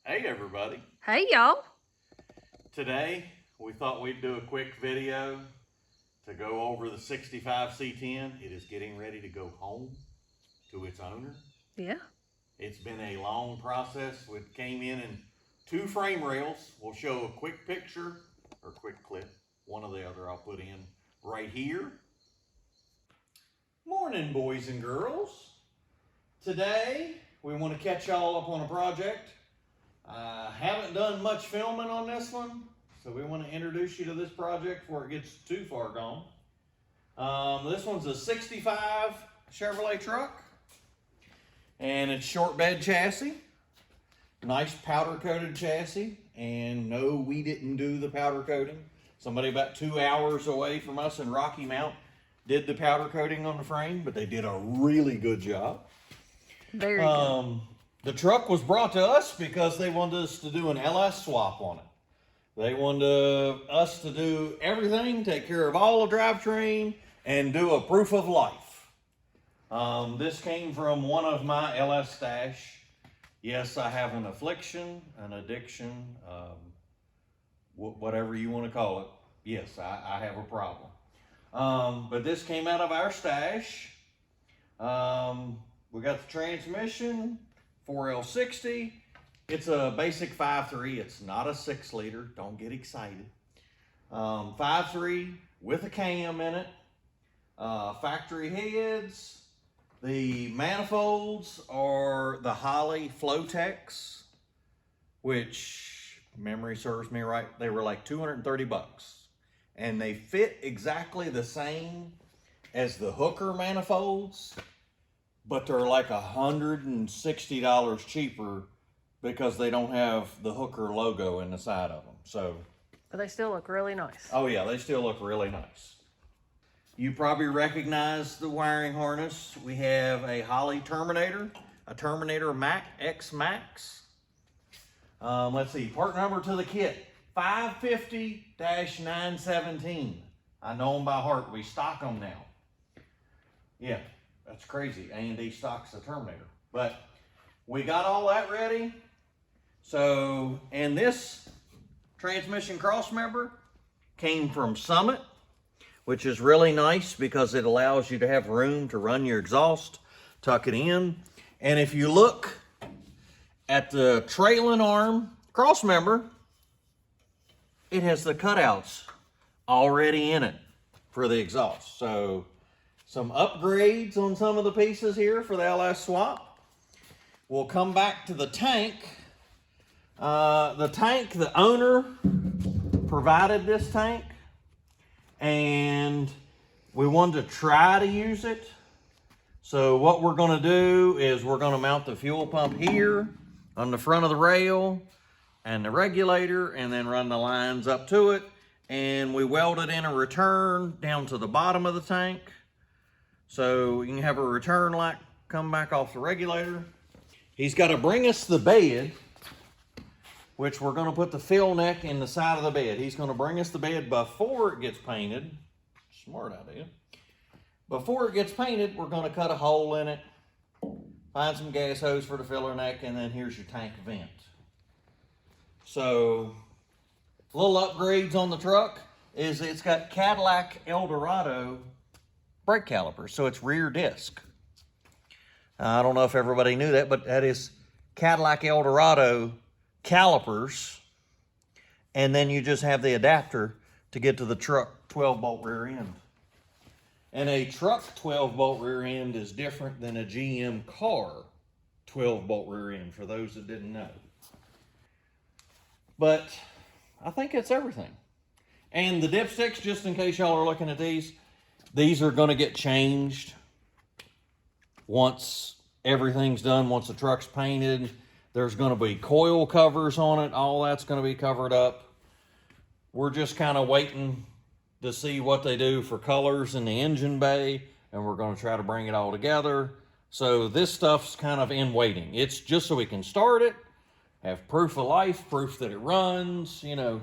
Hey everybody. Hey y'all. Today we thought we'd do a quick video to go over the 65 C10. It is getting ready to go home to its owner. Yeah. It's been a long process. It came in 2 frame rails. We'll show a quick picture or quick clip. One or the other I'll put in right here. Morning, boys and girls. Today we want to catch y'all up on a project. I haven't done much filming on this one, so we want to introduce you to this project before it gets too far gone. This one's a 65 Chevrolet truck, and it's short bed chassis, nice powder coated chassis, and no, we didn't do the powder coating. Somebody about 2 hours away from us in Rocky Mount did the powder coating on the frame, but they did a really good job. Very good. The truck was brought to us because they wanted us to do an LS swap on it. They wanted us to do everything, take care of all the drivetrain, and do a proof of life. This came from one of my LS stash. Yes, I have an affliction, an addiction, whatever you want to call it. Yes, I have a problem. But this came out of our stash. We got the transmission. 4L60. It's a basic 5.3. It's not a 6-liter. Don't get excited. 5.3 with a cam in it. Factory heads. The manifolds are the Holley Flotex, which, memory serves me right, they were like 230 bucks. And they fit exactly the same as the Hooker manifolds, but they're like $160 cheaper because they don't have the Hooker logo in the side of them. So, But they still look really nice. oh yeah, they still look really nice. You probably recognize the wiring harness. We have a Holley Terminator, a Terminator X Max. Let's see, part number to the kit, 550-917. I know them by heart. We stock them now. Yeah. That's crazy. A&D stocks the Terminator. But we got all that ready. So, and this transmission cross member came from Summit, which is really nice because it allows you to have room to run your exhaust, tuck it in. And if you look at the trailing arm cross member, it has the cutouts already in it for the exhaust. So, some upgrades on some of the pieces here for the LS swap. We'll come back to the tank. The owner provided this tank, and we wanted to try to use it. So what we're going to do is we're going to mount the fuel pump here on the front of the rail and the regulator, and then run the lines up to it. And we welded in a return down to the bottom of the tank. So you can have a return light come back off the regulator. He's got to bring us the bed, which we're going to put the fill neck in the side of the bed. He's going to bring us the bed before it gets painted. Smart idea. Before it gets painted, we're going to cut a hole in it, find some gas hose for the filler neck, and then here's your tank vent. So, little upgrades on the truck is it's got Cadillac Eldorado brake calipers, so it's rear disc. I don't know if everybody knew that, but that is Cadillac Eldorado calipers, and then you just have the adapter to get to the truck 12-bolt rear end. And a truck 12-bolt rear end is different than a GM car 12-bolt rear end, for those that didn't know. But I think it's everything. And the dipsticks, just in case y'all are looking at these are going to get changed once everything's done, once the truck's painted. There's going to be coil covers on it. All that's going to be covered up. We're just kind of waiting to see what they do for colors in the engine bay, and we're going to try to bring it all together. So this stuff's kind of in waiting. It's just so we can start it, have proof of life, proof that it runs, you know.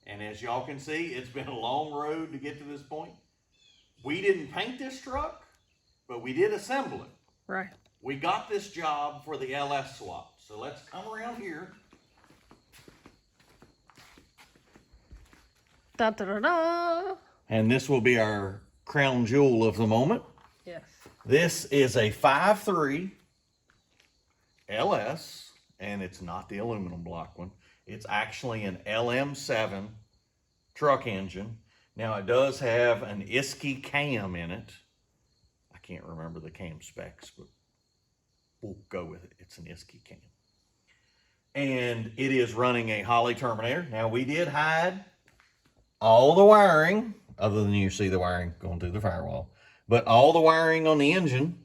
And as y'all can see, it's been a long road to get to this point. We didn't paint this truck, but we did assemble it. Right. We got this job for the LS swap. So let's come around here Da, da, da, da. And this will be our crown jewel of the moment. Yes. This is a 5.3 LS, and it's not the aluminum block one. It's actually an LM7 truck engine. Now, it does have an ISKI cam in it. I can't remember the cam specs, but we'll go with it. It's an ISKI cam. And it is running a Holley terminator. Now, we did hide all the wiring, other than you see the wiring going through the firewall. But all the wiring on the engine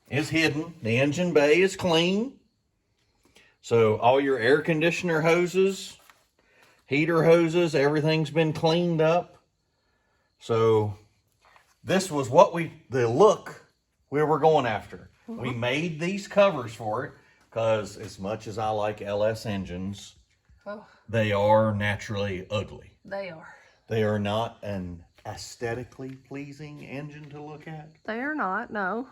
is hidden. The engine bay is clean. So all your air conditioner hoses, heater hoses, everything's been cleaned up. So this was what the look we were going after. Mm-hmm. We made these covers for it because as much as I like LS engines, they are naturally ugly. They are. They are not an aesthetically pleasing engine to look at. They are not, no.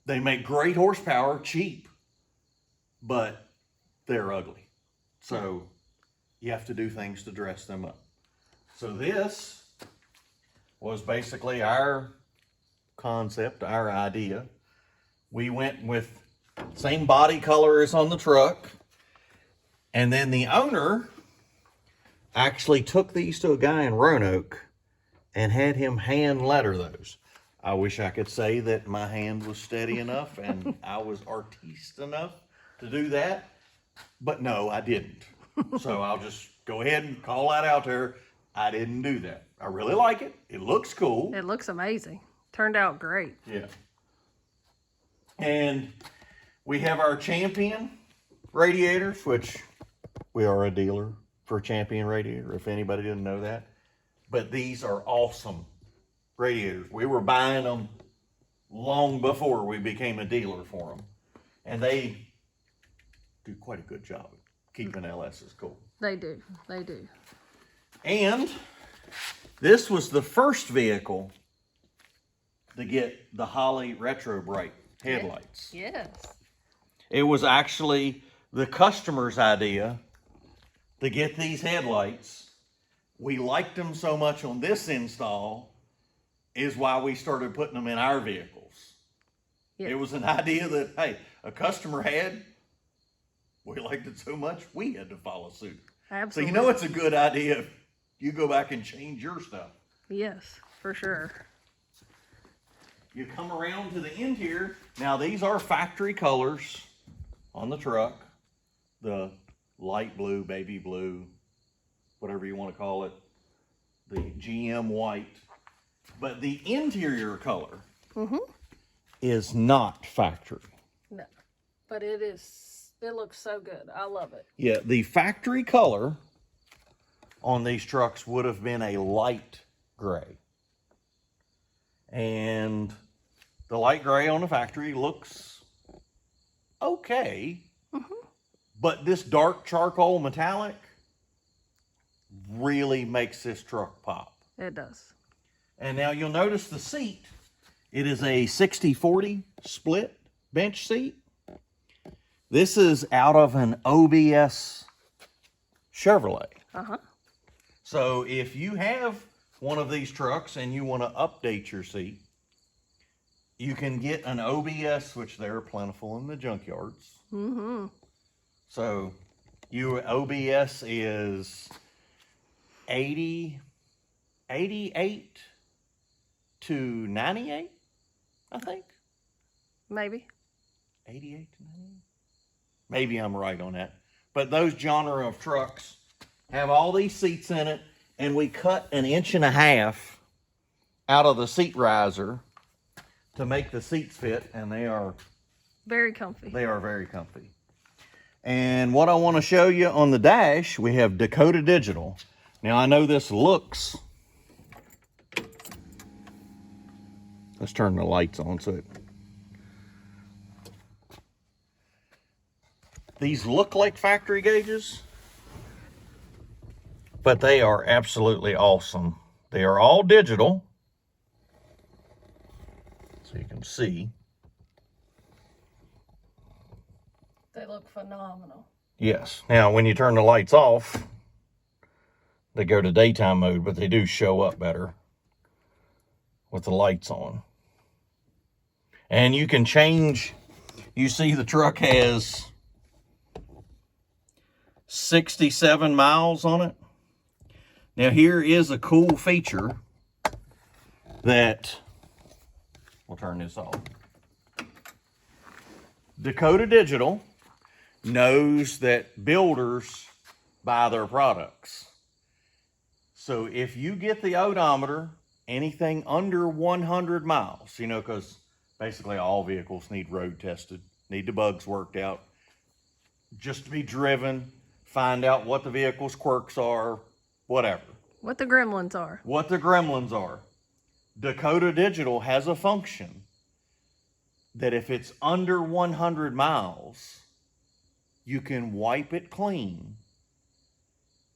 They make great horsepower, cheap, but they're ugly. So you have to do things to dress them up. So this was basically our concept, our idea. We went with same body color as on the truck. And then the owner actually took these to a guy in Roanoke and had him hand letter those. I wish I could say that my hand was steady enough and I was artiste enough to do that, but no, I didn't. So I'll just go ahead and call that out there. I didn't do that. I really like it. It looks cool. It looks amazing. Turned out great. Yeah. And we have our Champion radiators, which we are a dealer for Champion radiator, if anybody didn't know that. But these are awesome radiators. We were buying them long before we became a dealer for them. And they do quite a good job of keeping LS's cool. They do. They do. And this was the first vehicle to get the Holley retro bright headlights. Yes. It was actually the customer's idea to get these headlights. We liked them so much on this install is why we started putting them in our vehicles. Yes. It was an idea that, hey, a customer had. We liked it so much, we had to follow suit. Absolutely. So you know it's a good idea if you go back and change your stuff. Yes, for sure. You come around to the end here. Now these are factory colors on the truck. The light blue, baby blue, whatever you want to call it. The GM white. But the interior color is not factory. No, but it is. It looks so good. I love it. Yeah, the factory color on these trucks would have been a light gray. And the light gray on the factory looks okay. But this dark charcoal metallic really makes this truck pop. It does. And now you'll notice the seat. It is a 60-40 split bench seat. This is out of an OBS Chevrolet. So if you have one of these trucks and you want to update your seat, you can get an OBS, which they're plentiful in the junkyards. So your OBS is 88 to 98, I think. Maybe. 88 to 98? Maybe I'm right on that. But those genre of trucks have all these seats in it, and we cut 1.5 inches out of the seat riser to make the seats fit, and they are very comfy. They are very comfy. And what I want to show you on the dash, we have Dakota Digital. Now I know this looks, let's turn the lights on so it, these look like factory gauges, but they are absolutely awesome. They are all digital, so you can see. They look phenomenal. Yes. Now, when you turn the lights off, They go to daytime mode, but they do show up better with the lights on. And you can change, you see the truck has 67 miles on it. Now here is a cool feature that, we'll turn this off. Dakota Digital knows that builders buy their products. So if you get the odometer, anything under 100 miles, you know, because basically all vehicles need road tested, need the bugs worked out, just to be driven, find out what the vehicle's quirks are, whatever. What the gremlins are. What the gremlins are. Dakota Digital has a function that if it's under 100 miles, you can wipe it clean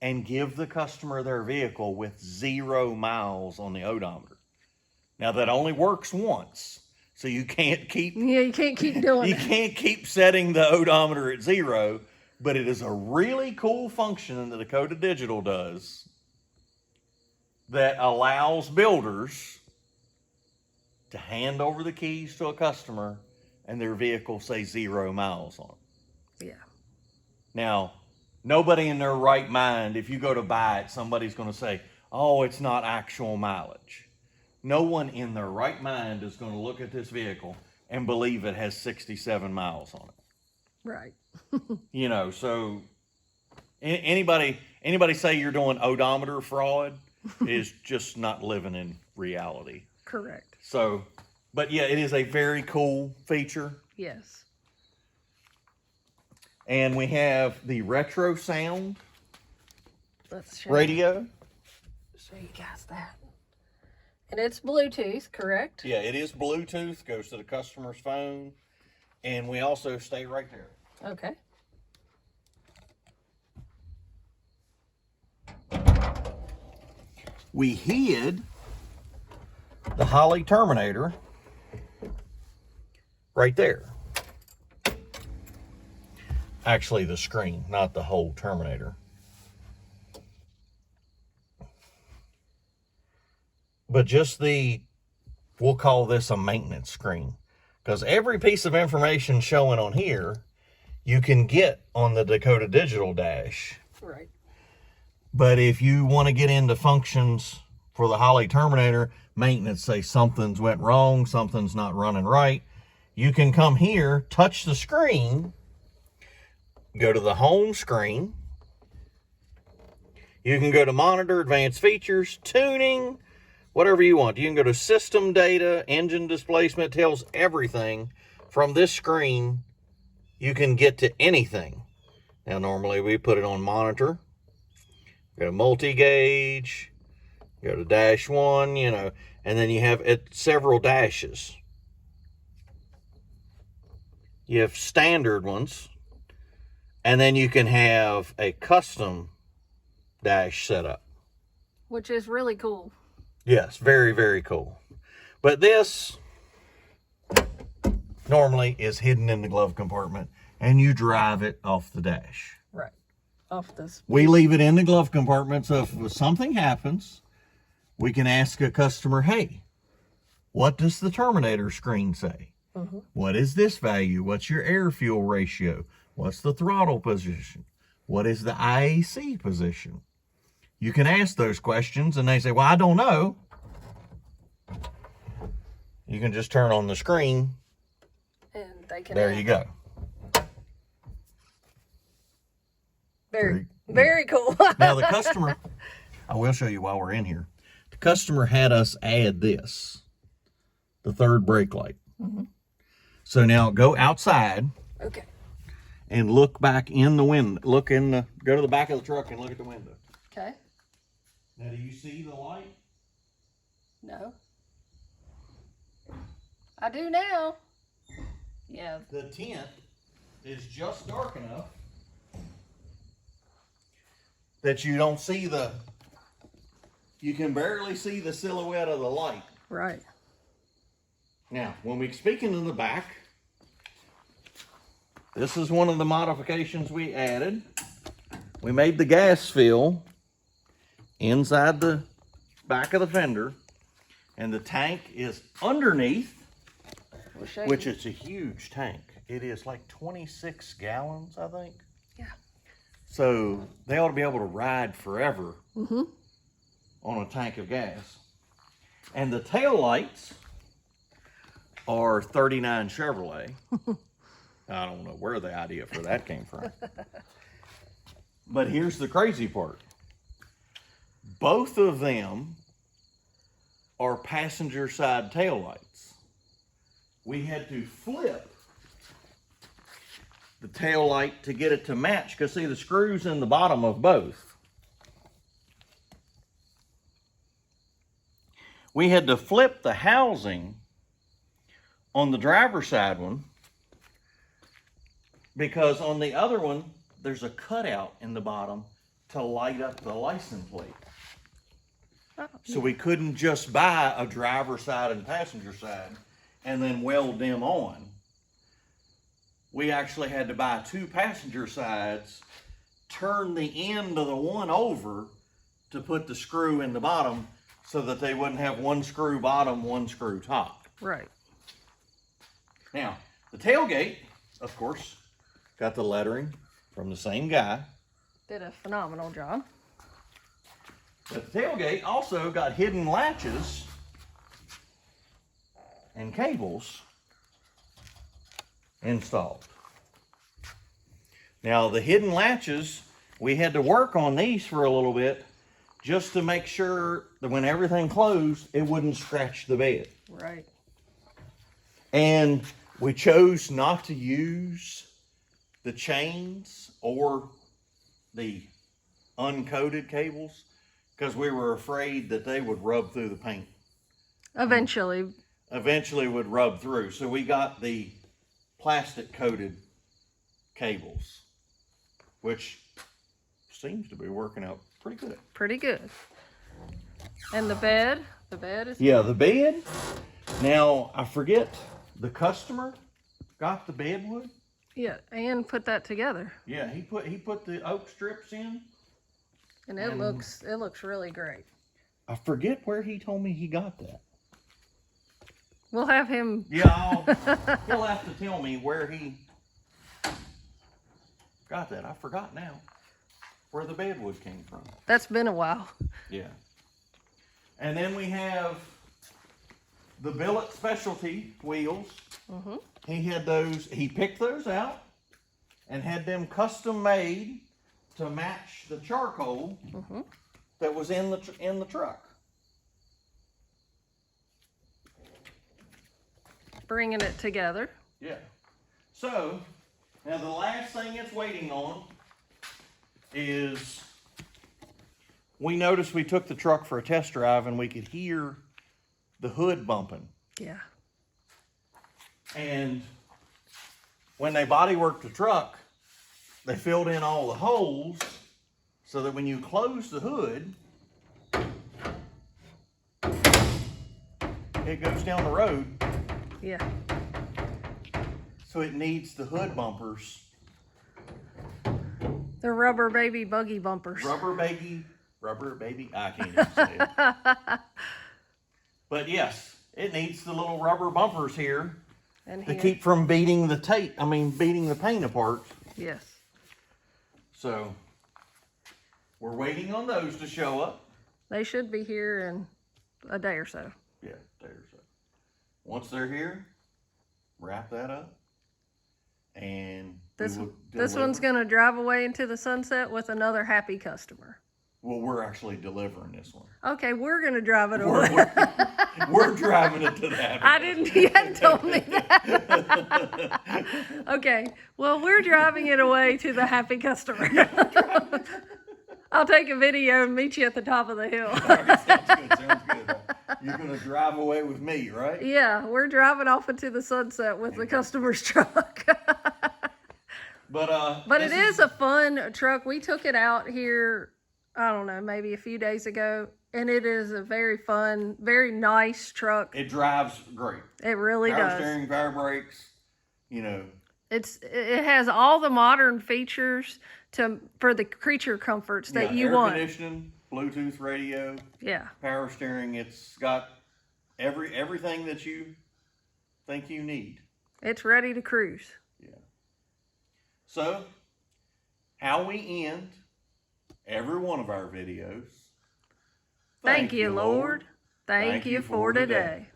and give the customer their vehicle with 0 miles on the odometer. Now that only works once, so you can't keep... Yeah, you can't keep doing you it. can't keep setting the odometer at 0, but it is a really cool function that Dakota Digital does that allows builders to hand over the keys to a customer and their vehicle say 0 miles on it. Yeah. Now, nobody in their right mind, if you go to buy it, somebody's going to say, oh, it's not actual mileage. No one in their right mind is going to look at this vehicle and believe it has 67 miles on it. Right. You know, so anybody say you're doing odometer fraud is just not living in reality. Correct. So, but yeah, it is a very cool feature. Yes. And we have the retro sound Let's show radio. Show you guys that. And it's Bluetooth, correct? Yeah, it is Bluetooth, goes to the customer's phone. And we also stay right there. Okay. We hid the Holley Terminator right there. Actually, the screen, not the whole Terminator. But just we'll call this a maintenance screen. Because every piece of information showing on here, you can get on the Dakota Digital dash. Right. But if you want to get into functions for the Holley Terminator, maintenance, say something's went wrong, something's not running right, you can come here, touch the screen, go to the home screen. You can go to monitor, advanced features, tuning, whatever you want. You can go to system data, engine displacement, tells everything from this screen. You can get to anything. Now, normally we put it on monitor. Go to multi-gauge, go to dash 1, you know, and then you have several dashes. You have standard ones, and then you can have a custom dash setup. Which is really cool. Yes, very, very cool. But this normally is hidden in the glove compartment, and you drive it off the dash. Right. Off this. We leave it in the glove compartment, so if something happens, we can ask a customer, hey, what does the Terminator screen say? Mm-hmm. What is this value? What's your air-fuel ratio? What's the throttle position? What is the IAC position? You can ask those questions, and they say, well, I don't know. You can just turn on the screen. And they can. There you go. Very cool. Now, the customer, I will show you while we're in here. The customer had us add this, the third brake light. Mm-hmm. So now go outside. Okay. And look back in the window. Go to the back of the truck and look at the window. Okay. Now, do you see the light? No. I do now. Yeah. The tint is just dark enough that you don't see you can barely see the silhouette of the light. Right. Now, when we speaking in the back, this is one of the modifications we added. We made the gas fill inside the back of the fender, and the tank is underneath, which is a huge tank. It is like 26 gallons, I think. Yeah. So they ought to be able to ride forever on a tank of gas. And the tail lights are 39 Chevrolet. I don't know where the idea for that came from. But here's the crazy part. Both of them are passenger side tail lights. We had to flip the tail light to get it to match, because see, the screw's in the bottom of both. We had to flip the housing on the driver's side one, because on the other one, there's a cutout in the bottom to light up the license plate. Oh, so we couldn't just buy a driver's side and passenger side and then weld them on. We actually had to buy 2 passenger sides, turn the end of the one over to put the screw in the bottom so that they wouldn't have one screw bottom, one screw top. Right. Now, the tailgate, of course, got the lettering from the same guy. Did a phenomenal job. But the tailgate also got hidden latches and cables installed. Now, the hidden latches, we had to work on these for a little bit just to make sure that when everything closed, it wouldn't scratch the bed. Right. And we chose not to use the chains or the uncoated cables because we were afraid that they would rub through the paint. Eventually. Eventually would rub through. So we got the plastic coated cables, which seems to be working out pretty good. Pretty good. And the bed is... Yeah, the bed. Now, I forget, the customer got the bed wood. Yeah, and put that together. Yeah, he put the oak strips in. And it looks really great. I forget where he told me he got that. We'll have him. Yeah, he'll have to tell me where he got that. I forgot now where the bedwood came from. That's been a while. Yeah. And then we have the billet specialty wheels. Mm-hmm. He had those, he picked those out and had them custom made to match the charcoal that was in the truck. Bringing it together. Yeah. So, now the last thing it's waiting on is, we noticed we took the truck for a test drive and we could hear the hood bumping. Yeah. And when they bodyworked the truck, they filled in all the holes so that when you close the hood, it goes down the road. Yeah. So it needs the hood bumpers. The rubber baby buggy bumpers. Rubber baby, I can't even say it. But yes, it needs the little rubber bumpers here And to here. keep from beating the beating the paint apart. Yes. So we're waiting on those to show up. They should be here in a day or so. Yeah, there's a. Once they're here, wrap that up, and This we will this deliver. one's gonna drive away into the sunset with another happy customer. Well, we're actually delivering this one. Okay, we're gonna drive it away. We're driving it to that. I didn't. You hadn't told me that. Okay. Well, we're driving it away to the happy customer. I'll take a video and meet you at the top of the hill. All right, sounds good. Sounds good. You're gonna drive away with me, right? Yeah, we're driving off into the sunset with the customer's truck. But it is a fun truck. We took it out here, I don't know, maybe a few days ago, and it is a very fun, very nice truck. It drives great. It really Power does. steering, power brakes, you know. It has all the modern features for the creature comforts that you want. Air conditioning, Bluetooth radio, Yeah. power steering. It's got everything that you think you need. It's ready to cruise. Yeah. So, how we end every one of our videos. Thank you, Lord. Thank you for today.